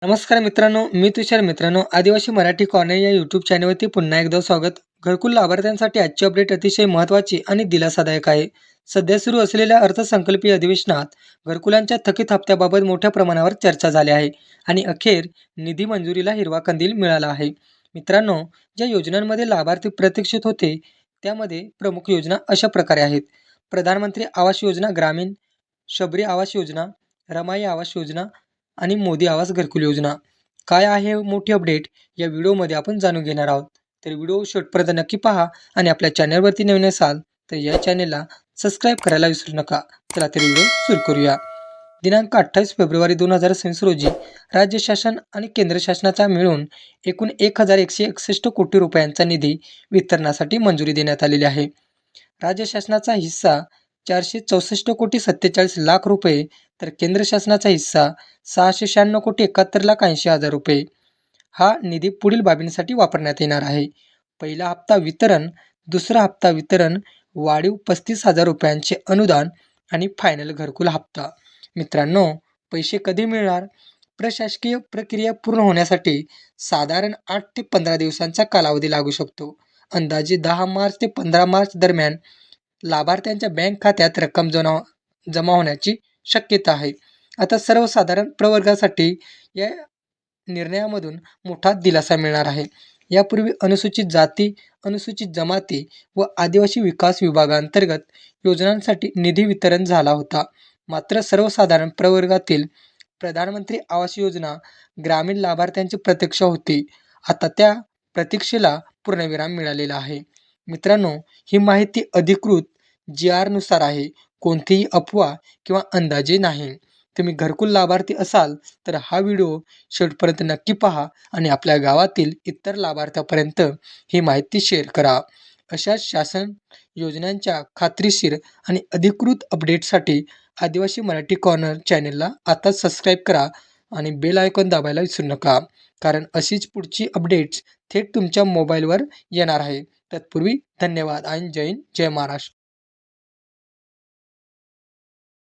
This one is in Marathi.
नमस्कार मित्रांनो, मी तुषार. मित्रांनो, आदिवासी मराठी कॉर्नर या यूट्यूब चॅनलवरती पुन्हा एकदा स्वागत. घरकुल लाभार्थ्यांसाठी आजची अपडेट अतिशय महत्त्वाची आणि दिलासादायक आहे. सध्या सुरू असलेल्या अर्थसंकल्पीय अधिवेशनात घरकुलांच्या थकीत हप्त्याबाबत मोठ्या प्रमाणावर चर्चा झाली आहे आणि अखेर निधी मंजुरीला हिरवा कंदील मिळाला आहे. मित्रांनो, ज्या योजनांमध्ये लाभार्थी प्रतीक्षित होते, त्यामध्ये प्रमुख योजना अशा प्रकारे आहेत: प्रधानमंत्री आवास योजना ग्रामीण, शबरी आवास योजना, रमाई आवास योजना आणि मोदी आवास घरकुल योजना. काय आहे हे मोठी अपडेट या व्हिडिओमध्ये आपण जाणून घेणार आहोत. तर व्हिडिओ शेवटपर्यंत नक्की पहा आणि आपल्या चॅनलवरती नवीन असाल तर या चॅनलला सबस्क्राईब करायला विसरू नका. चला तर व्हिडिओ सुरू करूया. दिनांक 28 फेब्रुवारी 2026 रोजी राज्य शासन आणि केंद्र शासनाचा मिळून एकूण 1,161 कोटी रुपयांचा निधी वितरणासाठी मंजुरी देण्यात आलेली आहे. राज्य शासनाचा हिस्सा 464,47,00,000 रुपये, तर केंद्र शासनाचा हिस्सा 696,71,80,000 रुपये. हा निधी पुढील बाबींसाठी वापरण्यात येणार आहे: पहिला हप्ता वितरण, दुसरा हप्ता वितरण, वाढीव 35,000 रुपयांचे अनुदान आणि फायनल घरकुल हप्ता. मित्रांनो, पैसे कधी मिळणार? प्रशासकीय प्रक्रिया पूर्ण होण्यासाठी साधारण 8 ते 15 दिवसांचा कालावधी लागू शकतो. अंदाजे 10 मार्च ते 15 मार्च दरम्यान लाभार्थ्यांच्या बँक खात्यात रक्कम जमा होण्याची शक्यता आहे. आता सर्वसाधारण प्रवर्गासाठी या निर्णयामधून मोठा दिलासा मिळणार आहे. यापूर्वी अनुसूचित जाती, अनुसूचित जमाती व आदिवासी विकास विभागांतर्गत योजनांसाठी निधी वितरण झाला होता. मात्र सर्वसाधारण प्रवर्गातील प्रधानमंत्री आवास योजना ग्रामीण लाभार्थ्यांची प्रतीक्षा होती. आता त्या प्रतीक्षेला पूर्णविराम मिळालेला आहे. मित्रांनो, ही माहिती अधिकृत जी.आर. नुसार आहे. कोणतीही अफवा किंवा अंदाजे नाही. तुम्ही घरकुल लाभार्थी असाल तर हा व्हिडिओ शेवटपर्यंत नक्की पहा आणि आपल्या गावातील इतर लाभार्थ्यापर्यंत ही माहिती शेअर करा. अशा शासन योजनांच्या खात्रीशीर आणि अधिकृत अपडेटसाठी आदिवासी मराठी कॉर्नर चॅनलला आताच सबस्क्राईब करा आणि बेल आयकॉन दाबायला विसरू नका, कारण अशीच पुढची अपडेट्स थेट तुमच्या मोबाईलवर येणार आहे. तत्पूर्वी धन्यवाद आणि जय हिंद, जय महाराष्ट्र.